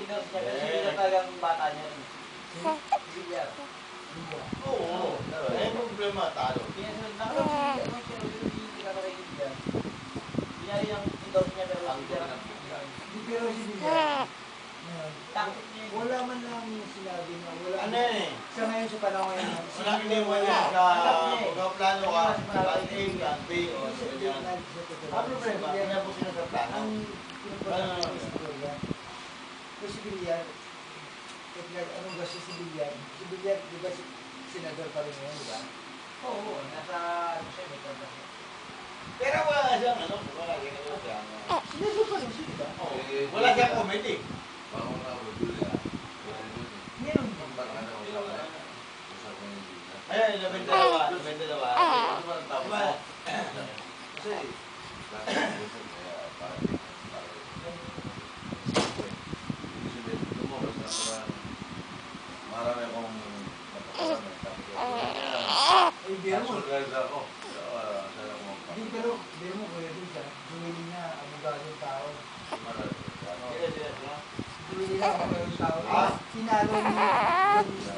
endorse niya kasi hindi na talagang bata niya. Villar. Oo. May problema, talo. Kaya nakalap siya, hindi ka makinig yan. Villar yung endorse niya pero ang Villar ang Hindi pero si Villar. takot niya. Wala man lang sinabi na wala. Ano yan eh? Sa ngayon sa panahon ngayon. Sinabi mo yan sa plano ka, plan A, plan B, o ganyan. Ano problema? Kanya po sila sa plano. Ang pinapalala ng istorya. Pero si Villar, anong gasto si Villar? Si Villar, di ba senador pa rin ngayon, di ba? Oo, nasa ano siya, may kanta siya. Pero wala siyang ano, wala siyang Senador pa rin siya, di ba? wala siyang committee. Meron. Ayan, 12. Ano ba ang tapos? Marami akong Ay, biro mo. ako. Hindi, pero biro mo, kuya din siya. Dumili niya, abogadong tao. Dumili niya, abogadong tao. Sinalo niya yung